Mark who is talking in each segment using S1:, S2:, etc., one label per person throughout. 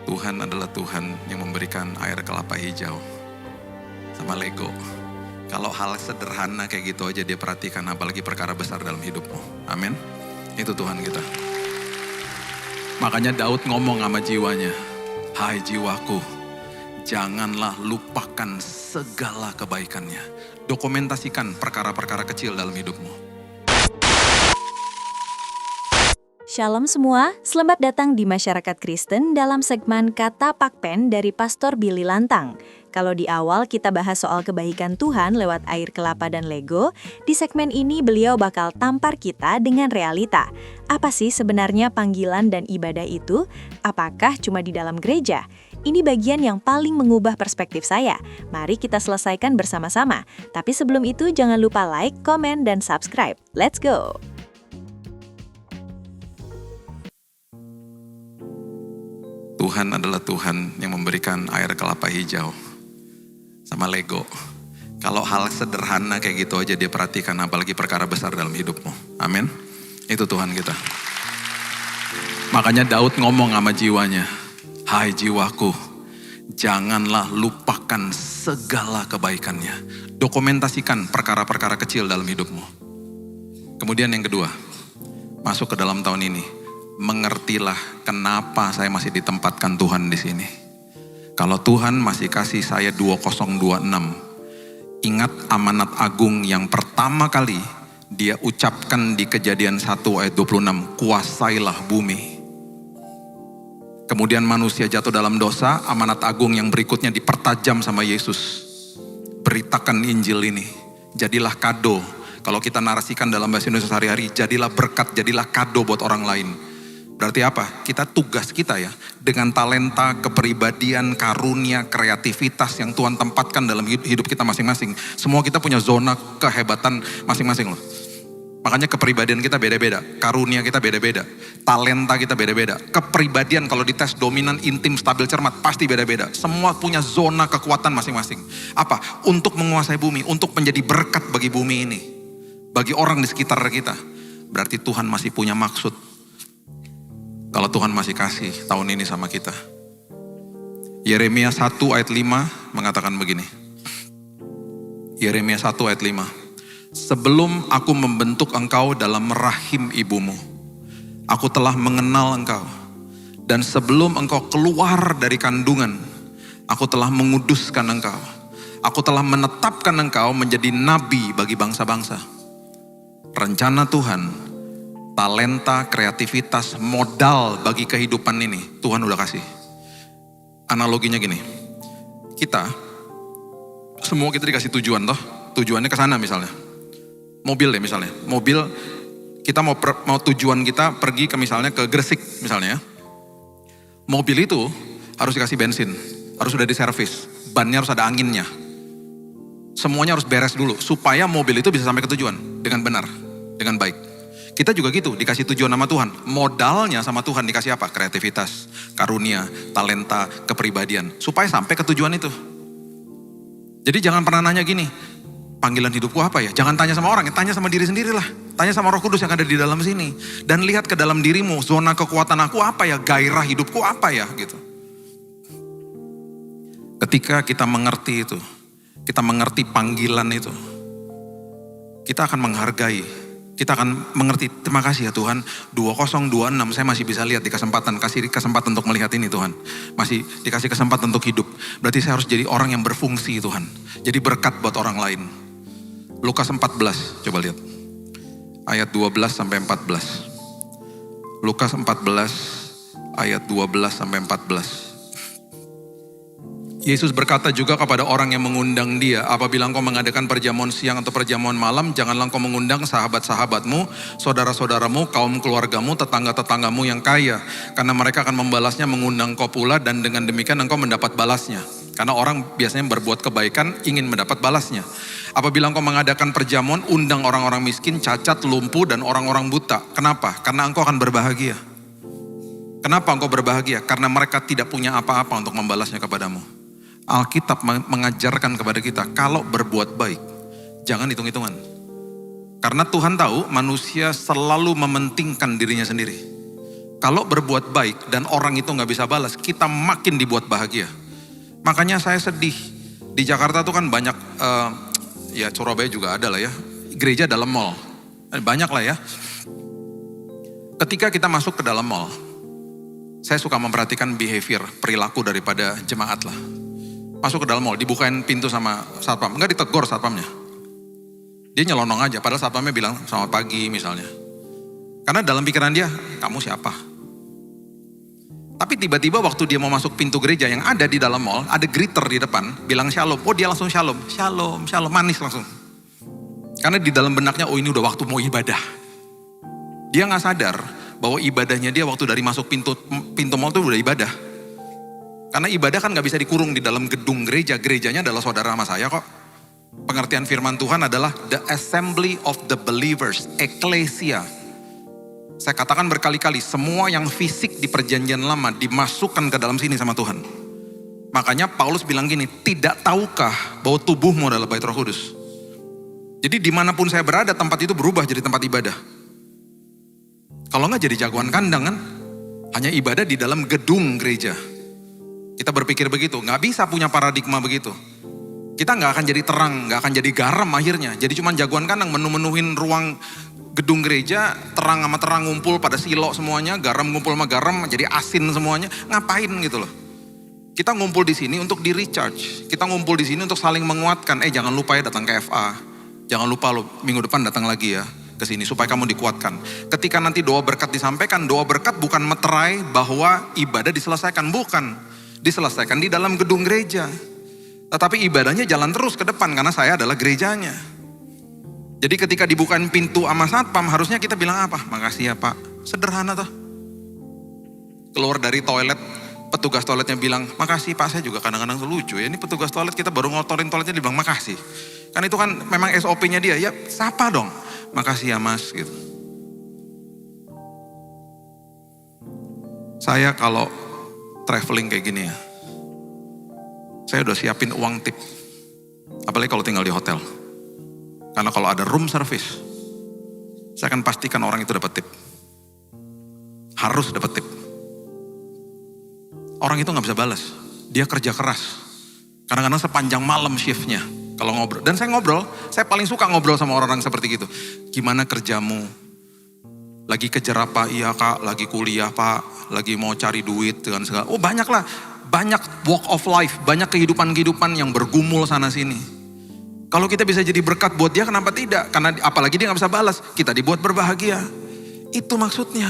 S1: Tuhan adalah Tuhan yang memberikan air kelapa hijau sama Lego. Kalau hal sederhana kayak gitu aja dia perhatikan, apalagi perkara besar dalam hidupmu. Amin. Itu Tuhan kita. Makanya Daud ngomong sama jiwanya, hai jiwaku, janganlah lupakan segala kebaikannya. Dokumentasikan perkara-perkara kecil dalam hidupmu.
S2: Shalom semua, selamat datang di Masyarakat Kristen dalam segmen Kata Pakpen dari Pastor Billy Lantang. Kalau di awal kita bahas soal kebaikan Tuhan lewat air kelapa dan Lego, di segmen ini beliau bakal tampar kita dengan realita. Apa sih sebenarnya panggilan dan ibadah itu? Apakah cuma di dalam gereja? Ini bagian yang paling mengubah perspektif saya. Mari kita selesaikan bersama-sama. Tapi sebelum itu jangan lupa like, komen, dan subscribe. Let's go!
S1: Tuhan adalah Tuhan yang memberikan air kelapa hijau sama Lego. Kalau hal sederhana kayak gitu aja dia perhatikan, apalagi perkara besar dalam hidupmu. Amin. Itu Tuhan kita. Makanya Daud ngomong sama jiwanya, hai jiwaku, janganlah lupakan segala kebaikannya. Dokumentasikan perkara-perkara kecil dalam hidupmu. Kemudian yang kedua, masuk ke dalam tahun ini, mengertilah kenapa saya masih ditempatkan Tuhan di sini. Kalau Tuhan masih kasih saya 2026, ingat amanat agung yang pertama kali dia ucapkan di Kejadian 1 ayat 26, kuasailah bumi. Kemudian manusia jatuh dalam dosa, amanat agung yang berikutnya dipertajam sama Yesus. Beritakan Injil ini, jadilah kado. Kalau kita narasikan dalam bahasa Indonesia sehari-hari, jadilah berkat, jadilah kado buat orang lain. Berarti apa? Tugas kita ya, dengan talenta, kepribadian, karunia, kreativitas yang Tuhan tempatkan dalam hidup kita masing-masing. Semua kita punya zona kehebatan masing-masing loh. Makanya kepribadian kita beda-beda, karunia kita beda-beda, talenta kita beda-beda. Kepribadian kalau dites dominan, intim, stabil, cermat pasti beda-beda. Semua punya zona kekuatan masing-masing. Apa? Untuk menguasai bumi, untuk menjadi berkat bagi bumi ini. Bagi orang di sekitar kita. Berarti Tuhan masih punya maksud. Kalau Tuhan masih kasih tahun ini sama kita. Yeremia 1 ayat 5 mengatakan begini. Yeremia 1 ayat 5. Sebelum aku membentuk engkau dalam rahim ibumu, aku telah mengenal engkau. Dan sebelum engkau keluar dari kandungan, aku telah menguduskan engkau. Aku telah menetapkan engkau menjadi nabi bagi bangsa-bangsa. Rencana Tuhan, talenta, kreativitas, modal bagi kehidupan ini Tuhan udah kasih. Analoginya gini, semua kita dikasih tujuan toh, tujuannya ke sana misalnya. Mobil deh misalnya, mobil kita mau tujuan kita pergi ke misalnya ke Gresik misalnya ya. Mobil itu harus dikasih bensin, harus sudah diservis, bannya harus ada anginnya. Semuanya harus beres dulu supaya mobil itu bisa sampai ke tujuan dengan benar, dengan baik. Kita juga gitu, dikasih tujuan sama Tuhan. Modalnya sama Tuhan dikasih apa? Kreativitas, karunia, talenta, kepribadian. Supaya sampai ke tujuan itu. Jadi jangan pernah nanya gini, panggilan hidupku apa ya? Jangan tanya sama orang, tanya sama diri sendirilah. Tanya sama Roh Kudus yang ada di dalam sini. Dan lihat ke dalam dirimu, zona kekuatan aku apa ya? Gairah hidupku apa ya? Gitu. Ketika kita mengerti itu, kita mengerti panggilan itu, kita akan menghargai. Kita akan mengerti, terima kasih ya Tuhan, 2026 saya masih bisa lihat di kesempatan, kasih kesempatan untuk melihat ini Tuhan. Masih dikasih kesempatan untuk hidup. Berarti saya harus jadi orang yang berfungsi Tuhan. Jadi berkat buat orang lain. Lukas 14, coba lihat. Ayat 12 sampai 14. Lukas 14, ayat 12 sampai 14. Yesus berkata juga kepada orang yang mengundang dia, apabila engkau mengadakan perjamuan siang atau perjamuan malam, janganlah engkau mengundang sahabat-sahabatmu, saudara-saudaramu, kaum keluargamu, tetangga-tetanggamu yang kaya. Karena mereka akan membalasnya mengundang engkau pula, dan dengan demikian engkau mendapat balasnya. Karena orang biasanya berbuat kebaikan ingin mendapat balasnya. Apabila engkau mengadakan perjamuan, undang orang-orang miskin, cacat, lumpuh, dan orang-orang buta. Kenapa? Karena engkau akan berbahagia. Kenapa engkau berbahagia? Karena mereka tidak punya apa-apa untuk membalasnya kepadamu. Alkitab mengajarkan kepada kita, kalau berbuat baik, jangan hitung-hitungan. Karena Tuhan tahu manusia selalu mementingkan dirinya sendiri. Kalau berbuat baik dan orang itu nggak bisa balas, kita makin dibuat bahagia. Makanya saya sedih. Di Jakarta tuh kan banyak, ya Surabaya juga ada lah ya, gereja dalam mall. Banyak lah ya. Ketika kita masuk ke dalam mall, saya suka memperhatikan behavior, perilaku daripada jemaat lah. Masuk ke dalam mall, dibukain pintu sama satpam. Enggak ditegur satpamnya. Dia nyelonong aja, padahal satpamnya bilang selamat pagi misalnya. Karena dalam pikiran dia, kamu siapa? Tapi tiba-tiba waktu dia mau masuk pintu gereja yang ada di dalam mall, ada greeter di depan, bilang shalom. Oh dia langsung shalom, shalom, shalom, manis langsung. Karena di dalam benaknya, oh ini udah waktu mau ibadah. Dia gak sadar bahwa ibadahnya dia waktu dari masuk pintu mall itu udah ibadah. Karena ibadah kan gak bisa dikurung di dalam gedung gereja. Gerejanya adalah saudara sama saya kok. Pengertian firman Tuhan adalah the assembly of the believers, ecclesia. Saya katakan berkali-kali, semua yang fisik di perjanjian lama dimasukkan ke dalam sini sama Tuhan. Makanya Paulus bilang gini, tidak tahukah bahwa tubuhmu adalah bait Roh Kudus. Jadi dimanapun saya berada, tempat itu berubah jadi tempat ibadah. Kalau nggak jadi jagoan kandang kan, hanya ibadah di dalam gedung gereja. Kita berpikir begitu, nggak bisa punya paradigma begitu. Kita nggak akan jadi terang, nggak akan jadi garam akhirnya. Jadi cuma jagoan kandang menu-menuhin ruang gedung gereja, terang sama terang ngumpul pada silo semuanya, garam ngumpul sama garam, jadi asin semuanya. Ngapain gitu loh. Kita ngumpul di sini untuk di recharge. Kita ngumpul di sini untuk saling menguatkan. Jangan lupa ya datang ke FA. Jangan lupa lo minggu depan datang lagi ya ke sini supaya kamu dikuatkan. Ketika nanti doa berkat disampaikan, doa berkat bukan meterai bahwa ibadah diselesaikan, bukan. Diselesaikan di dalam gedung gereja. Tetapi ibadahnya jalan terus ke depan karena saya adalah gerejanya. Jadi ketika dibukain pintu sama satpam, harusnya kita bilang apa? Makasih ya Pak. Sederhana toh. Keluar dari toilet, petugas toiletnya bilang, makasih Pak, saya juga kadang-kadang lucu ya. Ini petugas toilet kita baru ngotorin toiletnya dibilang makasih. Kan itu kan memang SOP-nya dia, ya sapa dong. Makasih ya Mas gitu. Saya kalau traveling kayak gini ya, saya udah siapin uang tip. Apalagi kalau tinggal di hotel. Karena kalau ada room service, saya akan pastikan orang itu dapat tip. Harus dapat tip. Orang itu gak bisa balas. Dia kerja keras. Kadang-kadang sepanjang malam shiftnya. Kalau ngobrol. Dan saya ngobrol, saya paling suka ngobrol sama orang-orang seperti gitu. Gimana kerjamu? Lagi kejar apa? Iya Kak, lagi kuliah Pak. Lagi mau cari duit dengan segala. Oh banyak lah. Banyak walk of life. Banyak kehidupan-kehidupan yang bergumul sana sini. Kalau kita bisa jadi berkat buat dia, kenapa tidak? Karena apalagi dia gak bisa balas, kita dibuat berbahagia. Itu maksudnya.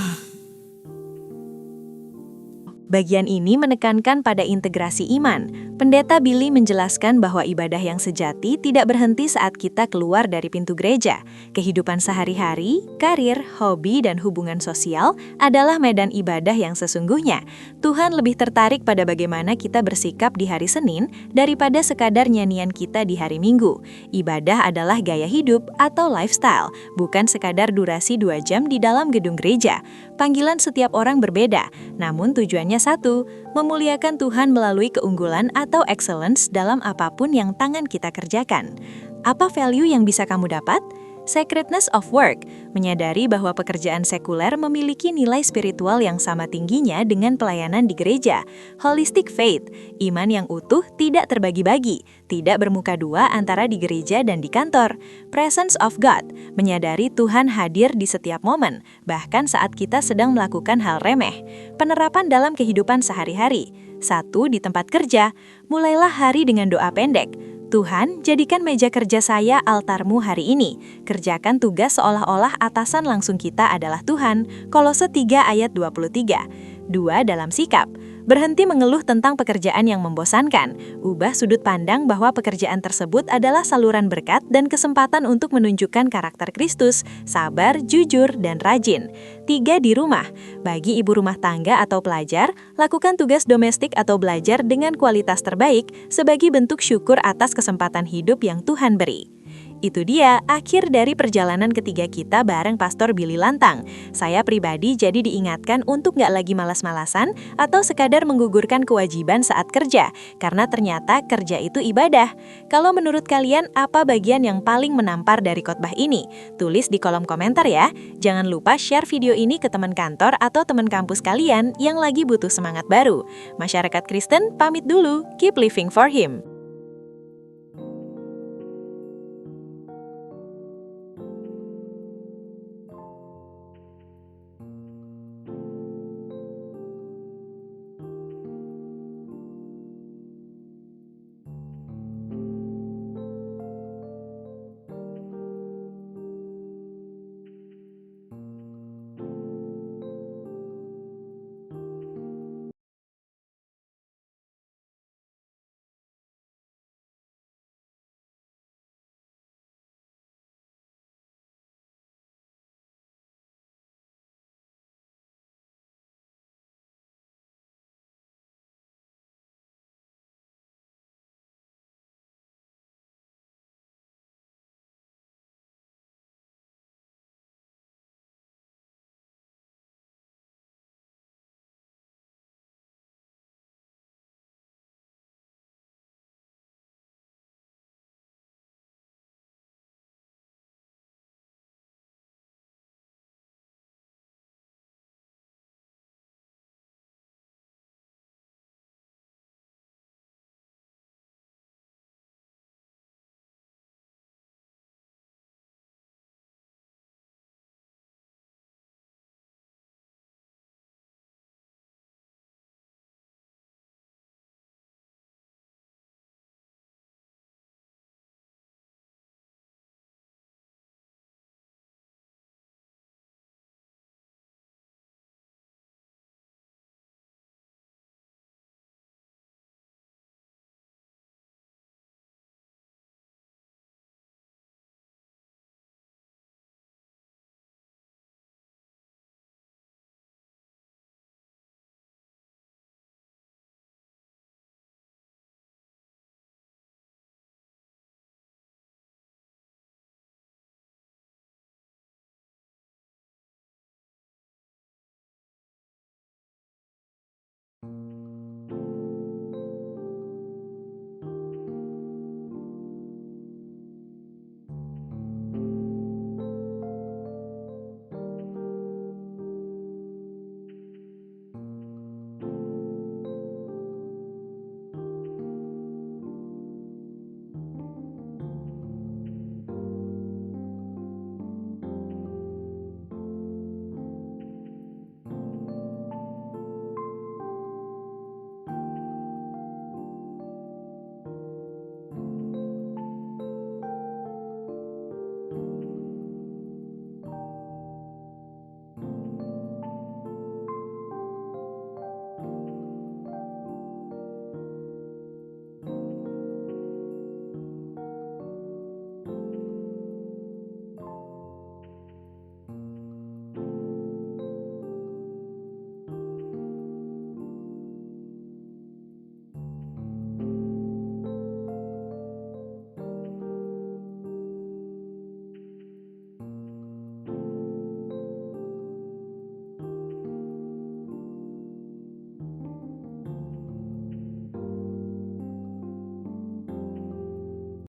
S2: Bagian ini menekankan pada integrasi iman. Pendeta Billy menjelaskan bahwa ibadah yang sejati tidak berhenti saat kita keluar dari pintu gereja. Kehidupan sehari-hari, karir, hobi, dan hubungan sosial adalah medan ibadah yang sesungguhnya. Tuhan lebih tertarik pada bagaimana kita bersikap di hari Senin daripada sekadar nyanyian kita di hari Minggu. Ibadah adalah gaya hidup atau lifestyle, bukan sekadar durasi 2 jam di dalam gedung gereja. Panggilan setiap orang berbeda, namun tujuannya satu, memuliakan Tuhan melalui keunggulan atau excellence dalam apapun yang tangan kita kerjakan. Apa value yang bisa kamu dapat? Sacredness of work, menyadari bahwa pekerjaan sekuler memiliki nilai spiritual yang sama tingginya dengan pelayanan di gereja. Holistic faith, iman yang utuh tidak terbagi-bagi, tidak bermuka dua antara di gereja dan di kantor. Presence of God, menyadari Tuhan hadir di setiap momen, bahkan saat kita sedang melakukan hal remeh. Penerapan dalam kehidupan sehari-hari. 1. Di tempat kerja, mulailah hari dengan doa pendek. Tuhan, jadikan meja kerja saya altarmu hari ini. Kerjakan tugas seolah-olah atasan langsung kita adalah Tuhan. Kolose 3 ayat 23. 2. Dalam sikap. Berhenti mengeluh tentang pekerjaan yang membosankan. Ubah sudut pandang bahwa pekerjaan tersebut adalah saluran berkat dan kesempatan untuk menunjukkan karakter Kristus, sabar, jujur, dan rajin. 3. Di rumah. Bagi ibu rumah tangga atau pelajar, lakukan tugas domestik atau belajar dengan kualitas terbaik sebagai bentuk syukur atas kesempatan hidup yang Tuhan beri. Itu dia akhir dari perjalanan ketiga kita bareng Pastor Billy Lantang. Saya pribadi jadi diingatkan untuk nggak lagi malas-malasan atau sekadar menggugurkan kewajiban saat kerja, karena ternyata kerja itu ibadah. Kalau menurut kalian, apa bagian yang paling menampar dari khotbah ini? Tulis di kolom komentar ya. Jangan lupa share video ini ke teman kantor atau teman kampus kalian yang lagi butuh semangat baru. Masyarakat Kristen pamit dulu, keep living for Him.